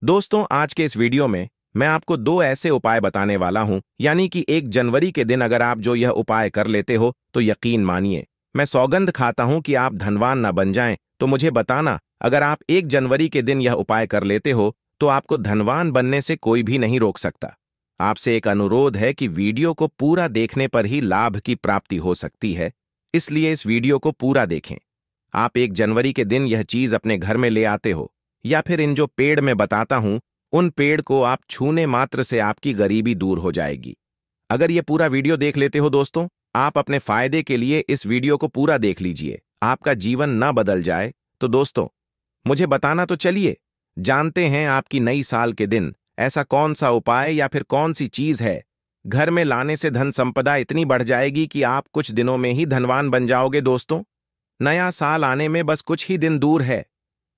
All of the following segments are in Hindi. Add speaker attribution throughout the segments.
Speaker 1: दोस्तों, आज के इस वीडियो में मैं आपको दो ऐसे उपाय बताने वाला हूं, यानी कि 1 जनवरी के दिन अगर आप जो यह उपाय कर लेते हो तो यकीन मानिए, मैं सौगंध खाता हूं कि आप धनवान ना बन जाएं। तो मुझे बताना, अगर आप 1 जनवरी के दिन यह उपाय कर लेते हो तो आपको धनवान बनने से कोई भी नहीं रोक सकता। आपसे एक अनुरोध है कि वीडियो को पूरा देखने पर ही लाभ की प्राप्ति हो सकती है, इसलिए इस वीडियो को पूरा देखें। आप 1 जनवरी के दिन यह चीज अपने घर में ले आते हो, या फिर इन जो पेड़ मैं बताता हूं उन पेड़ को आप छूने मात्र से आपकी गरीबी दूर हो जाएगी। अगर ये पूरा वीडियो देख लेते हो दोस्तों, आप अपने फायदे के लिए इस वीडियो को पूरा देख लीजिए, आपका जीवन ना बदल जाए। तो दोस्तों, मुझे बताना तो चलिए, जानते हैं आपकी नई साल के दिन ऐसा कौन सा उपाय या फिर कौन सी चीज है घर में लाने से धन संपदा इतनी बढ़ जाएगी कि आप कुछ दिनों में ही धनवान बन जाओगे। दोस्तों, नया साल आने में बस कुछ ही दिन दूर है।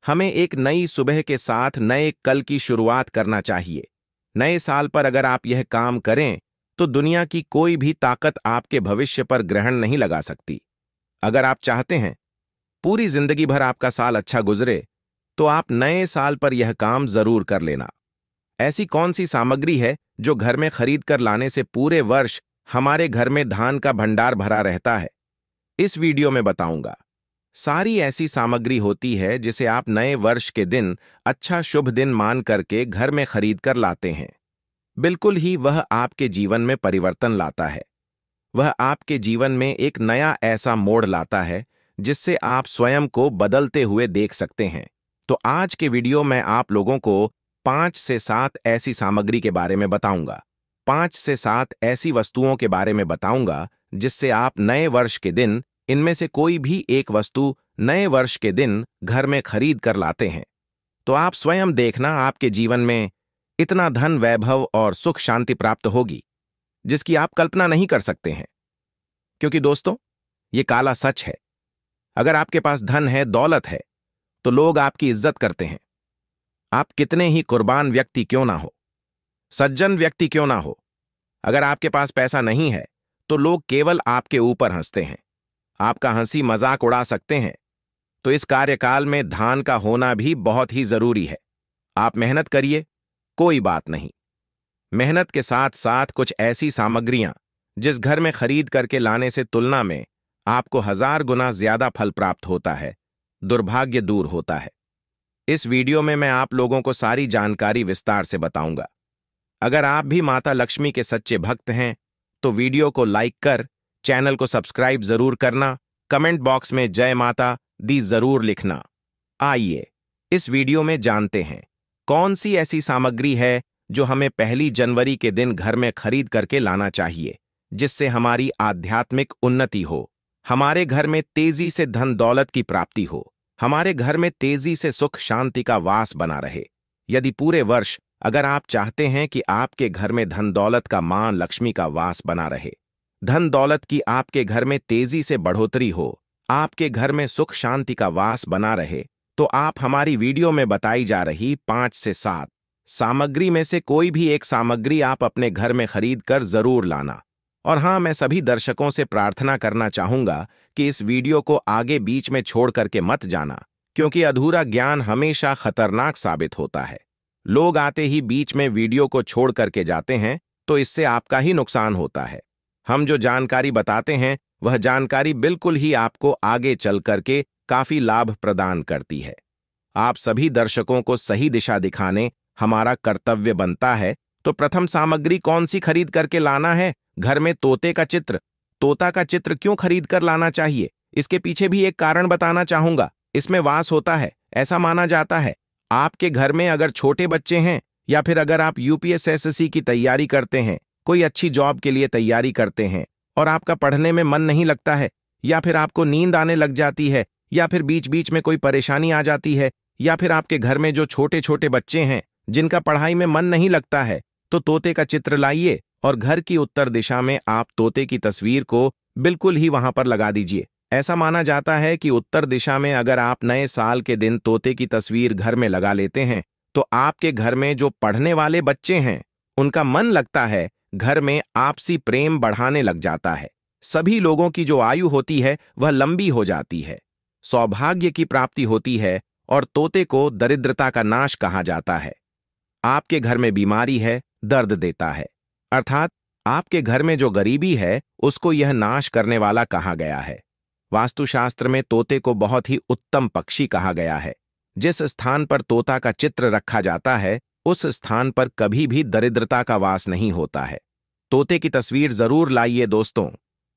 Speaker 1: हमें एक नई सुबह के साथ नए कल की शुरुआत करना चाहिए। नए साल पर अगर आप यह काम करें तो दुनिया की कोई भी ताकत आपके भविष्य पर ग्रहण नहीं लगा सकती। अगर आप चाहते हैं पूरी जिंदगी भर आपका साल अच्छा गुजरे, तो आप नए साल पर यह काम जरूर कर लेना। ऐसी कौन सी सामग्री है जो घर में खरीद कर लाने से पूरे वर्ष हमारे घर में धान का भंडार भरा रहता है? इस वीडियो में बताऊंगा। सारी ऐसी सामग्री होती है जिसे आप नए वर्ष के दिन अच्छा शुभ दिन मान करके घर में खरीद कर लाते हैं। बिल्कुल ही वह आपके जीवन में परिवर्तन लाता है। वह आपके जीवन में एक नया ऐसा मोड़ लाता है जिससे आप स्वयं को बदलते हुए देख सकते हैं। तो आज के वीडियो में आप लोगों को 5 से 7 ऐसी सामग्री के बारे में बताऊंगा। 5 से 7 ऐसी वस्तुओं के बारे में बताऊंगा जिससे आप नए वर्ष के दिन इनमें से कोई भी एक वस्तु नए वर्ष के दिन घर में खरीद कर लाते हैं, तो आप स्वयं देखना आपके जीवन में इतना धन, वैभव और सुख शांति प्राप्त होगी जिसकी आप कल्पना नहीं कर सकते हैं। क्योंकि दोस्तों, ये काला सच है, अगर आपके पास धन है, दौलत है, तो लोग आपकी इज्जत करते हैं। आप कितने ही कुर्बान व्यक्ति क्यों ना हो, सज्जन व्यक्ति क्यों ना हो, अगर आपके पास पैसा नहीं है तो लोग केवल आपके ऊपर हंसते हैं, आपका हंसी मजाक उड़ा सकते हैं। तो इस कार्यकाल में धान का होना भी बहुत ही जरूरी है। आप मेहनत करिए, कोई बात नहीं। मेहनत के साथ साथ कुछ ऐसी सामग्रियां जिस घर में खरीद करके लाने से तुलना में आपको 1000 गुना ज्यादा फल प्राप्त होता है, दुर्भाग्य दूर होता है। इस वीडियो में मैं आप लोगों को सारी जानकारी विस्तार से बताऊंगा। अगर आप भी माता लक्ष्मी के सच्चे भक्त हैं तो वीडियो को लाइक कर चैनल को सब्सक्राइब जरूर करना, कमेंट बॉक्स में जय माता दी जरूर लिखना। आइए इस वीडियो में जानते हैं कौन सी ऐसी सामग्री है जो हमें 1 जनवरी के दिन घर में खरीद करके लाना चाहिए जिससे हमारी आध्यात्मिक उन्नति हो, हमारे घर में तेजी से धन दौलत की प्राप्ति हो, हमारे घर में तेजी से सुख शांति का वास बना रहे। यदि पूरे वर्ष अगर आप चाहते हैं कि आपके घर में धन दौलत का, मां लक्ष्मी का वास बना रहे, धन दौलत की आपके घर में तेजी से बढ़ोतरी हो, आपके घर में सुख शांति का वास बना रहे, तो आप हमारी वीडियो में बताई जा रही 5 से 7 सामग्री में से कोई भी एक सामग्री आप अपने घर में खरीद कर जरूर लाना। और हां, मैं सभी दर्शकों से प्रार्थना करना चाहूंगा कि इस वीडियो को आगे बीच में छोड़ करके मत जाना, क्योंकि अधूरा ज्ञान हमेशा खतरनाक साबित होता है। लोग आते ही बीच में वीडियो को छोड़ करके जाते हैं, तो इससे आपका ही नुकसान होता है। हम जो जानकारी बताते हैं वह जानकारी बिल्कुल ही आपको आगे चल करके काफी लाभ प्रदान करती है। आप सभी दर्शकों को सही दिशा दिखाने हमारा कर्तव्य बनता है। तो प्रथम सामग्री कौन सी खरीद करके लाना है? घर में तोते का चित्र। तोता का चित्र क्यों खरीद कर लाना चाहिए, इसके पीछे भी एक कारण बताना चाहूंगा। इसमें वास होता है, ऐसा माना जाता है। आपके घर में अगर छोटे बच्चे हैं या फिर अगर आप यूपीएससी की तैयारी करते हैं, कोई अच्छी जॉब के लिए तैयारी करते हैं और आपका पढ़ने में मन नहीं लगता है, या फिर आपको नींद आने लग जाती है, या फिर बीच बीच में कोई परेशानी आ जाती है, या फिर आपके घर में जो छोटे छोटे बच्चे हैं जिनका पढ़ाई में मन नहीं लगता है, तो तोते का चित्र लाइए और घर की उत्तर दिशा में आप तोते की तस्वीर को बिल्कुल ही वहां पर लगा दीजिए। ऐसा माना जाता है कि उत्तर दिशा में अगर आप नए साल के दिन तोते की तस्वीर घर में लगा लेते हैं तो आपके घर में जो पढ़ने वाले बच्चे हैं उनका मन लगता है, घर में आपसी प्रेम बढ़ाने लग जाता है। सभी लोगों की जो आयु होती है वह लंबी हो जाती है, सौभाग्य की प्राप्ति होती है और तोते को दरिद्रता का नाश कहा जाता है। आपके घर में बीमारी है, दर्द देता है। अर्थात आपके घर में जो गरीबी है उसको यह नाश करने वाला कहा गया है। वास्तुशास्त्र में तोते को बहुत ही उत्तम पक्षी कहा गया है। जिस स्थान पर तोता का चित्र रखा जाता है उस स्थान पर कभी भी दरिद्रता का वास नहीं होता है। तोते की तस्वीर जरूर लाइए दोस्तों।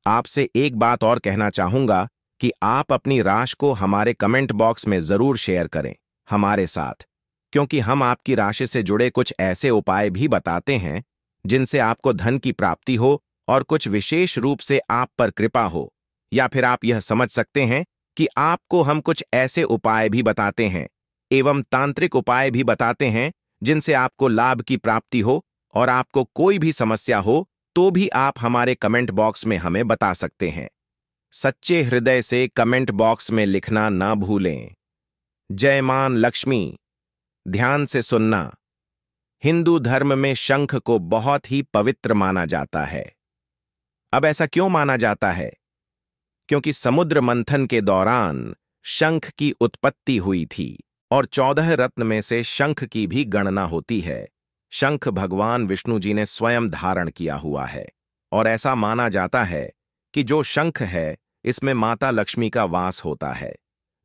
Speaker 1: आपसे एक बात और कहना चाहूंगा कि आप अपनी राशि को हमारे कमेंट बॉक्स में जरूर शेयर करें हमारे साथ, क्योंकि हम आपकी राशि से जुड़े कुछ ऐसे उपाय भी बताते हैं जिनसे आपको धन की प्राप्ति हो और कुछ विशेष रूप से आप पर कृपा हो। या फिर आप यह समझ सकते हैं कि आपको हम कुछ ऐसे उपाय भी बताते हैं एवं तांत्रिक उपाय भी बताते हैं जिनसे आपको लाभ की प्राप्ति हो और आपको कोई भी समस्या हो तो भी आप हमारे कमेंट बॉक्स में हमें बता सकते हैं। सच्चे हृदय से कमेंट बॉक्स में लिखना ना भूलें। जय मां लक्ष्मी। ध्यान से सुनना। हिंदू धर्म में शंख को बहुत ही पवित्र माना जाता है। अब ऐसा क्यों माना जाता है? क्योंकि समुद्र मंथन के दौरान शंख की उत्पत्ति हुई थी और 14 रत्न में से शंख की भी गणना होती है। शंख भगवान विष्णु जी ने स्वयं धारण किया हुआ है और ऐसा माना जाता है कि जो शंख है इसमें माता लक्ष्मी का वास होता है।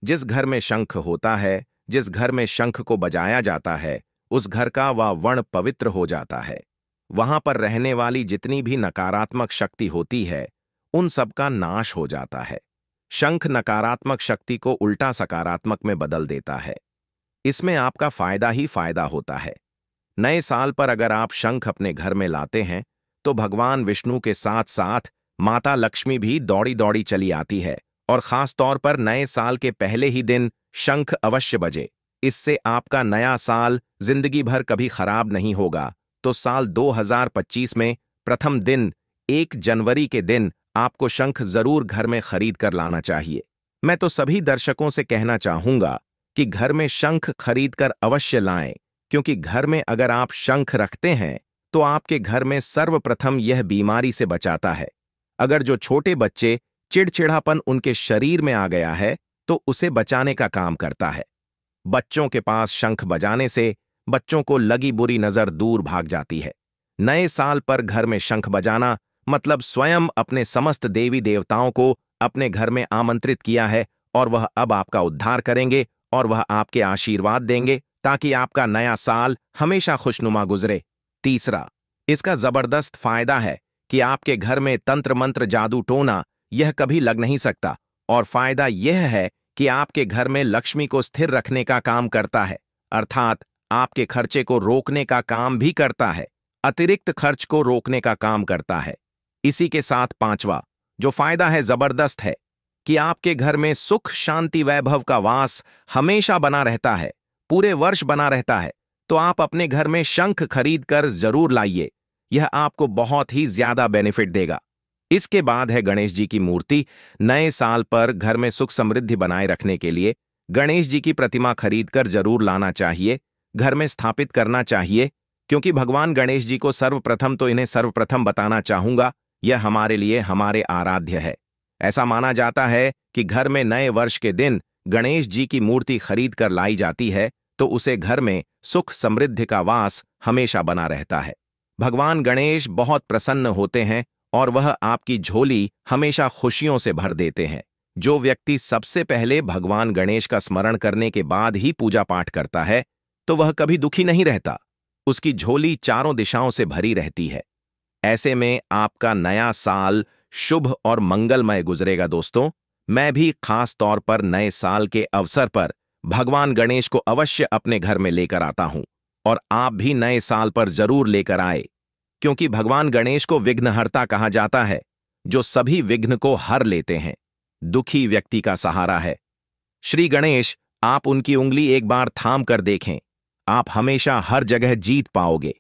Speaker 1: जिस घर में शंख होता है, जिस घर में शंख को बजाया जाता है, उस घर का वह वर्ण पवित्र हो जाता है। वहां पर रहने वाली जितनी भी नकारात्मक शक्ति होती है उन सब का नाश हो जाता है। शंख नकारात्मक शक्ति को उल्टा सकारात्मक में बदल देता है। इसमें आपका फायदा ही फायदा होता है। नए साल पर अगर आप शंख अपने घर में लाते हैं तो भगवान विष्णु के साथ साथ माता लक्ष्मी भी दौड़ी दौड़ी चली आती है और खास तौर पर नए साल के पहले ही दिन शंख अवश्य बजे। इससे आपका नया साल जिंदगी भर कभी खराब नहीं होगा। तो साल 2025 में प्रथम दिन 1 जनवरी के दिन आपको शंख जरूर घर में खरीद कर लाना चाहिए। मैं तो सभी दर्शकों से कहना चाहूंगा कि घर में शंख खरीद कर अवश्य लाएं, क्योंकि घर में अगर आप शंख रखते हैं तो आपके घर में सर्वप्रथम यह बीमारी से बचाता है। अगर जो छोटे बच्चे चिड़चिड़ापन उनके शरीर में आ गया है तो उसे बचाने का काम करता है। बच्चों के पास शंख बजाने से बच्चों को लगी बुरी नजर दूर भाग जाती है। नए साल पर घर में शंख बजाना मतलब स्वयं अपने समस्त देवी देवताओं को अपने घर में आमंत्रित किया है और वह अब आपका उद्धार करेंगे और वह आपके आशीर्वाद देंगे ताकि आपका नया साल हमेशा खुशनुमा गुजरे। तीसरा, इसका जबरदस्त फायदा है कि आपके घर में तंत्र मंत्र जादू टोना यह कभी लग नहीं सकता और फायदा यह है कि आपके घर में लक्ष्मी को स्थिर रखने का काम करता है, अर्थात आपके खर्चे को रोकने का काम भी करता है, अतिरिक्त खर्च को रोकने का काम करता है। इसी के साथ पांचवा जो फायदा है जबरदस्त है कि आपके घर में सुख शांति वैभव का वास हमेशा बना रहता है, पूरे वर्ष बना रहता है। तो आप अपने घर में शंख खरीद कर जरूर लाइए, यह आपको बहुत ही ज्यादा बेनिफिट देगा। इसके बाद है गणेश जी की मूर्ति। नए साल पर घर में सुख समृद्धि बनाए रखने के लिए गणेश जी की प्रतिमा खरीद कर जरूर लाना चाहिए, घर में स्थापित करना चाहिए, क्योंकि भगवान गणेश जी को सर्वप्रथम तो इन्हें सर्वप्रथम बताना चाहूंगा, यह हमारे लिए हमारे आराध्य है। ऐसा माना जाता है कि घर में नए वर्ष के दिन गणेश जी की मूर्ति खरीद कर लाई जाती है तो उसे घर में सुख समृद्धि का वास हमेशा बना रहता है। भगवान गणेश बहुत प्रसन्न होते हैं और वह आपकी झोली हमेशा खुशियों से भर देते हैं। जो व्यक्ति सबसे पहले भगवान गणेश का स्मरण करने के बाद ही पूजा पाठ करता है तो वह कभी दुखी नहीं रहता, उसकी झोली चारों दिशाओं से भरी रहती है। ऐसे में आपका नया साल शुभ और मंगलमय गुजरेगा। दोस्तों, मैं भी खास तौर पर नए साल के अवसर पर भगवान गणेश को अवश्य अपने घर में लेकर आता हूं और आप भी नए साल पर जरूर लेकर आए, क्योंकि भगवान गणेश को विघ्नहर्ता कहा जाता है, जो सभी विघ्न को हर लेते हैं, दुखी व्यक्ति का सहारा है। श्री गणेश, आप उनकी उंगली एक बार थाम कर देखें, आप हमेशा हर जगह जीत पाओगे,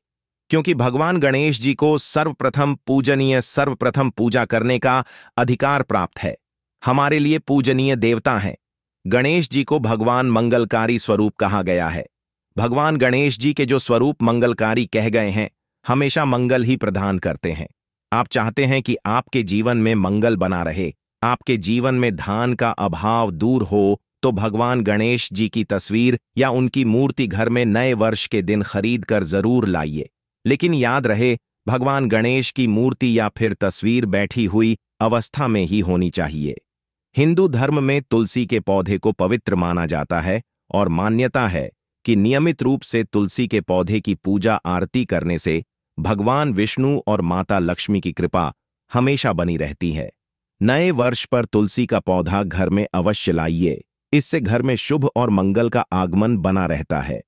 Speaker 1: क्योंकि भगवान गणेश जी को सर्वप्रथम पूजनीय सर्वप्रथम पूजा करने का अधिकार प्राप्त है। हमारे लिए पूजनीय देवता हैं। गणेश जी को भगवान मंगलकारी स्वरूप कहा गया है। भगवान गणेश जी के जो स्वरूप मंगलकारी कह गए हैं, हमेशा मंगल ही प्रदान करते हैं। आप चाहते हैं कि आपके जीवन में मंगल बना रहे, आपके जीवन में धन का अभाव दूर हो, तो भगवान गणेश जी की तस्वीर या उनकी मूर्ति घर में नए वर्ष के दिन खरीद कर जरूर लाइए। लेकिन याद रहे, भगवान गणेश की मूर्ति या फिर तस्वीर बैठी हुई अवस्था में ही होनी चाहिए। हिंदू धर्म में तुलसी के पौधे को पवित्र माना जाता है और मान्यता है कि नियमित रूप से तुलसी के पौधे की पूजा आरती करने से भगवान विष्णु और माता लक्ष्मी की कृपा हमेशा बनी रहती है। नए वर्ष पर तुलसी का पौधा घर में अवश्य लाइए। इससे घर में शुभ और मंगल का आगमन बना रहता है।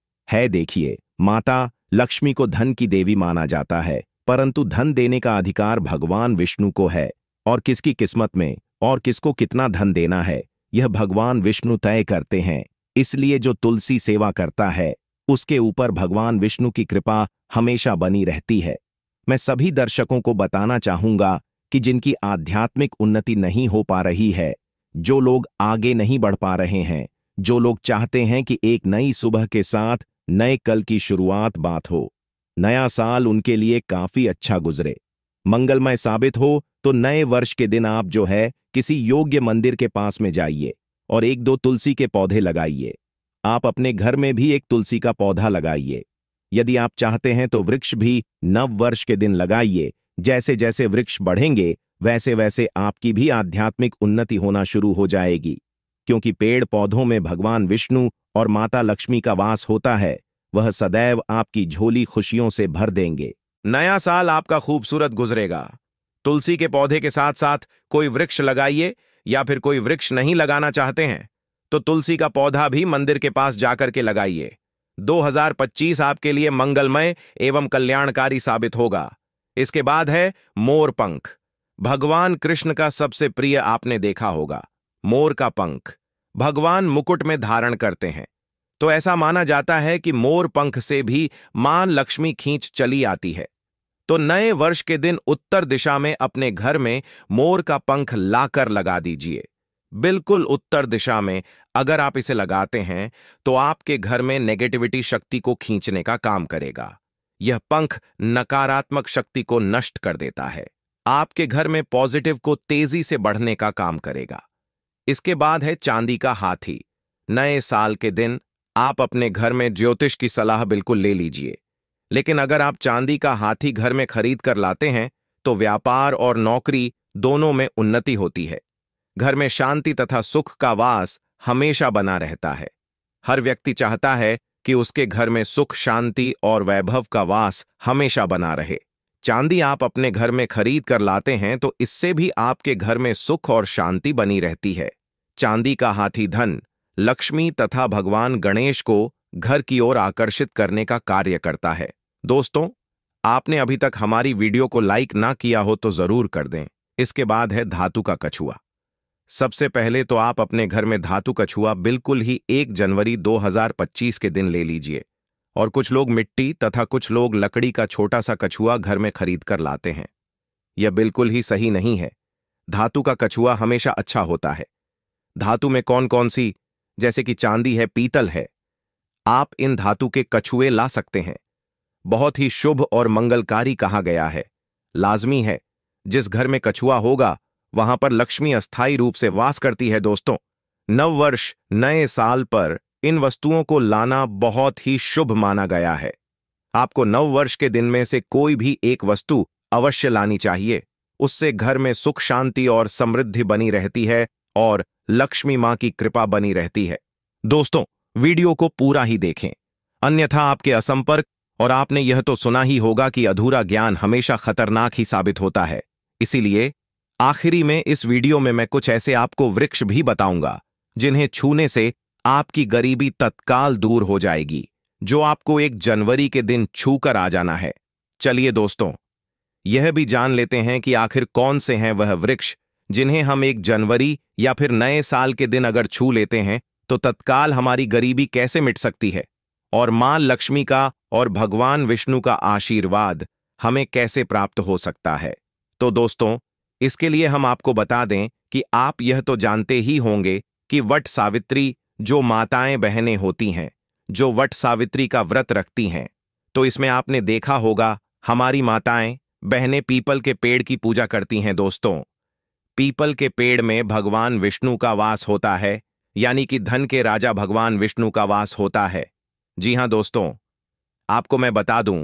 Speaker 1: देखिए, माता लक्ष्मी को धन की देवी माना जाता है, परंतु धन देने का अधिकार भगवान विष्णु को है और किसकी किस्मत में और किसको कितना धन देना है, यह भगवान विष्णु तय करते हैं। इसलिए जो तुलसी सेवा करता है, उसके ऊपर भगवान विष्णु की कृपा हमेशा बनी रहती है। मैं सभी दर्शकों को बताना चाहूंगा कि जिनकी आध्यात्मिक उन्नति नहीं हो पा रही है, जो लोग आगे नहीं बढ़ पा रहे हैं, जो लोग चाहते हैं कि एक नई सुबह के साथ नए कल की शुरुआत बात हो, नया साल उनके लिए काफी अच्छा गुजरे, मंगलमय साबित हो, तो नए वर्ष के दिन आप जो है किसी योग्य मंदिर के पास में जाइए और एक दो तुलसी के पौधे लगाइए। आप अपने घर में भी एक तुलसी का पौधा लगाइए। यदि आप चाहते हैं तो वृक्ष भी नव वर्ष के दिन लगाइए। जैसे जैसे वृक्ष बढ़ेंगे, वैसे वैसे आपकी भी आध्यात्मिक उन्नति होना शुरू हो जाएगी, क्योंकि पेड़ पौधों में भगवान विष्णु और माता लक्ष्मी का वास होता है। वह सदैव आपकी झोली खुशियों से भर देंगे। नया साल आपका खूबसूरत गुजरेगा। तुलसी के पौधे के साथ साथ कोई वृक्ष लगाइए, या फिर कोई वृक्ष नहीं लगाना चाहते हैं तो तुलसी का पौधा भी मंदिर के पास जाकर के लगाइए। 2025 आपके लिए मंगलमय एवं कल्याणकारी साबित होगा। इसके बाद है मोर पंख। भगवान कृष्ण का सबसे प्रिय आपने देखा होगा, मोर का पंख भगवान मुकुट में धारण करते हैं। तो ऐसा माना जाता है कि मोर पंख से भी मां लक्ष्मी खींच चली आती है। तो नए वर्ष के दिन उत्तर दिशा में अपने घर में मोर का पंख लाकर लगा दीजिए। बिल्कुल उत्तर दिशा में अगर आप इसे लगाते हैं तो आपके घर में नेगेटिविटी शक्ति को खींचने का काम करेगा। यह पंख नकारात्मक शक्ति को नष्ट कर देता है। आपके घर में पॉजिटिव को तेजी से बढ़ने का काम करेगा। इसके बाद है चांदी का हाथी। नए साल के दिन आप अपने घर में ज्योतिष की सलाह बिल्कुल ले लीजिए, लेकिन अगर आप चांदी का हाथी घर में खरीद कर लाते हैं तो व्यापार और नौकरी दोनों में उन्नति होती है। घर में शांति तथा सुख का वास हमेशा बना रहता है। हर व्यक्ति चाहता है कि उसके घर में सुख, शांति और वैभव का वास हमेशा बना रहे। चांदी आप अपने घर में खरीद कर लाते हैं तो इससे भी आपके घर में सुख और शांति बनी रहती है। चांदी का हाथी धन, लक्ष्मी तथा भगवान गणेश को घर की ओर आकर्षित करने का कार्य करता है। दोस्तों, आपने अभी तक हमारी वीडियो को लाइक ना किया हो तो जरूर कर दें। इसके बाद है धातु का कछुआ। सबसे पहले तो आप अपने घर में धातु कछुआ बिल्कुल ही 1 जनवरी 2025 के दिन ले लीजिए। और कुछ लोग मिट्टी तथा कुछ लोग लकड़ी का छोटा सा कछुआ घर में खरीद कर लाते हैं। यह बिल्कुल ही सही नहीं है। धातु का कछुआ हमेशा अच्छा होता है। धातु में कौन कौन सी, जैसे कि चांदी है, पीतल है, आप इन धातु के कछुए ला सकते हैं। बहुत ही शुभ और मंगलकारी कहा गया है। लाजमी है, जिस घर में कछुआ होगा वहां पर लक्ष्मी अस्थायी रूप से वास करती है। दोस्तों, नव वर्ष नए साल पर इन वस्तुओं को लाना बहुत ही शुभ माना गया है। आपको नव वर्ष के दिन में से कोई भी एक वस्तु अवश्य लानी चाहिए। उससे घर में सुख, शांति और समृद्धि बनी रहती है और लक्ष्मी मां की कृपा बनी रहती है। दोस्तों, वीडियो को पूरा ही देखें, अन्यथा आपके असंपर्क और आपने यह तो सुना ही होगा कि अधूरा ज्ञान हमेशा खतरनाक ही साबित होता है। इसीलिए आखिरी में इस वीडियो में मैं कुछ ऐसे आपको वृक्ष भी बताऊंगा जिन्हें छूने से आपकी गरीबी तत्काल दूर हो जाएगी, जो आपको 1 जनवरी के दिन छूकर आ जाना है। चलिए दोस्तों, यह भी जान लेते हैं कि आखिर कौन से हैं वह वृक्ष जिन्हें हम 1 जनवरी या फिर नए साल के दिन अगर छू लेते हैं तो तत्काल हमारी गरीबी कैसे मिट सकती है और मां लक्ष्मी का और भगवान विष्णु का आशीर्वाद हमें कैसे प्राप्त हो सकता है। तो दोस्तों, इसके लिए हम आपको बता दें कि आप यह तो जानते ही होंगे कि वट सावित्री जो माताएं बहनें होती हैं, जो वट सावित्री का व्रत रखती हैं, तो इसमें आपने देखा होगा हमारी माताएं बहनें पीपल के पेड़ की पूजा करती हैं। दोस्तों, पीपल के पेड़ में भगवान विष्णु का वास होता है, यानी कि धन के राजा भगवान विष्णु का वास होता है। जी हां दोस्तों, आपको मैं बता दूं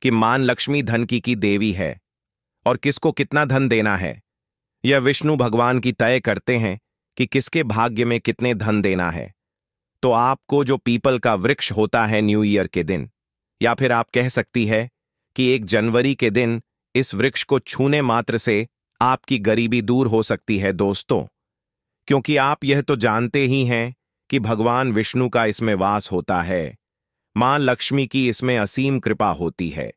Speaker 1: कि मां लक्ष्मी धन की देवी है और किसको कितना धन देना है यह विष्णु भगवान की तय करते हैं कि किसके भाग्य में कितने धन देना है। तो आपको जो पीपल का वृक्ष होता है न्यू ईयर के दिन, या फिर आप कह सकती है कि 1 जनवरी के दिन इस वृक्ष को छूने मात्र से आपकी गरीबी दूर हो सकती है दोस्तों, क्योंकि आप यह तो जानते ही हैं कि भगवान विष्णु का इसमें वास होता है, मां लक्ष्मी की इसमें असीम कृपा होती है।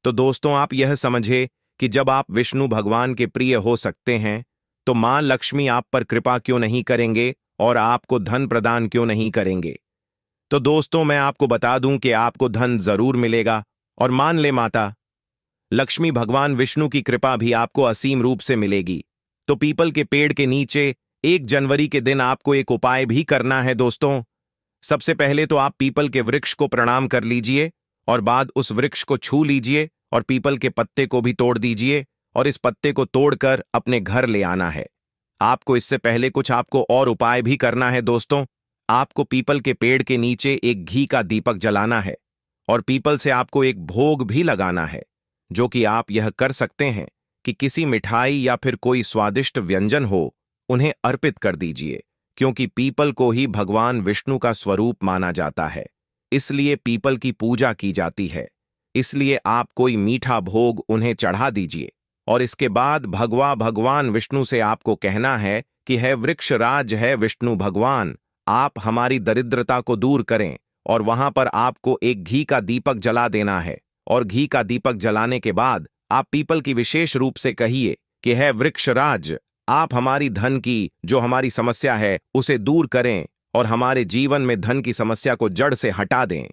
Speaker 1: तो दोस्तों, आप यह समझे कि जब आप विष्णु भगवान के प्रिय हो सकते हैं तो मां लक्ष्मी आप पर कृपा क्यों नहीं करेंगे और आपको धन प्रदान क्यों नहीं करेंगे। तो दोस्तों, मैं आपको बता दूं कि आपको धन जरूर मिलेगा, और मान ले माता लक्ष्मी भगवान विष्णु की कृपा भी आपको असीम रूप से मिलेगी। तो पीपल के पेड़ के नीचे 1 जनवरी के दिन आपको एक उपाय भी करना है दोस्तों। सबसे पहले तो आप पीपल के वृक्ष को प्रणाम कर लीजिए और बाद उस वृक्ष को छू लीजिए और पीपल के पत्ते को भी तोड़ दीजिए और इस पत्ते को तोड़कर अपने घर ले आना है। आपको इससे पहले कुछ आपको और उपाय भी करना है दोस्तों। आपको पीपल के पेड़ के नीचे एक घी का दीपक जलाना है और पीपल से आपको एक भोग भी लगाना है, जो कि आप यह कर सकते हैं कि किसी मिठाई या फिर कोई स्वादिष्ट व्यंजन हो उन्हें अर्पित कर दीजिए, क्योंकि पीपल को ही भगवान विष्णु का स्वरूप माना जाता है, इसलिए पीपल की पूजा की जाती है। इसलिए आप कोई मीठा भोग उन्हें चढ़ा दीजिए और इसके बाद भगवान विष्णु से आपको कहना है कि है वृक्ष राज है विष्णु भगवान, आप हमारी दरिद्रता को दूर करें। और वहां पर आपको एक घी का दीपक जला देना है और घी का दीपक जलाने के बाद आप पीपल की विशेष रूप से कहिए कि है वृक्ष राज, आप हमारी धन की जो हमारी समस्या है उसे दूर करें और हमारे जीवन में धन की समस्या को जड़ से हटा दें।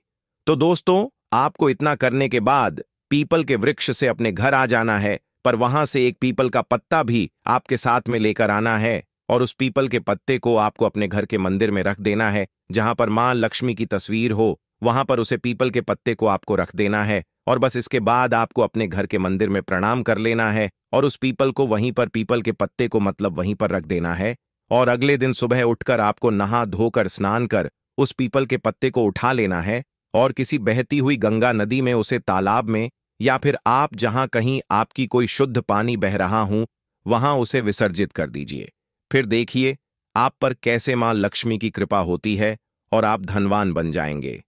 Speaker 1: तो दोस्तों, आपको इतना करने के बाद पीपल के वृक्ष से अपने घर आ जाना है, पर वहां से एक पीपल का पत्ता भी आपके साथ में लेकर आना है और उस पीपल के पत्ते को आपको अपने घर के मंदिर में रख देना है, जहां पर मां लक्ष्मी की तस्वीर हो वहां पर उसे पीपल के पत्ते को आपको रख देना है। और बस इसके बाद आपको अपने घर के मंदिर में प्रणाम कर लेना है और उस पीपल को वहीं पर पीपल के पत्ते को मतलब वहीं पर रख देना है। और अगले दिन सुबह उठकर आपको नहा धोकर स्नान कर उस पीपल के पत्ते को उठा लेना है और किसी बहती हुई गंगा नदी में, उसे तालाब में, या फिर आप जहां कहीं आपकी कोई शुद्ध पानी बह रहा हूं वहां उसे विसर्जित कर दीजिए। फिर देखिए आप पर कैसे मां लक्ष्मी की कृपा होती है और आप धनवान बन जाएंगे।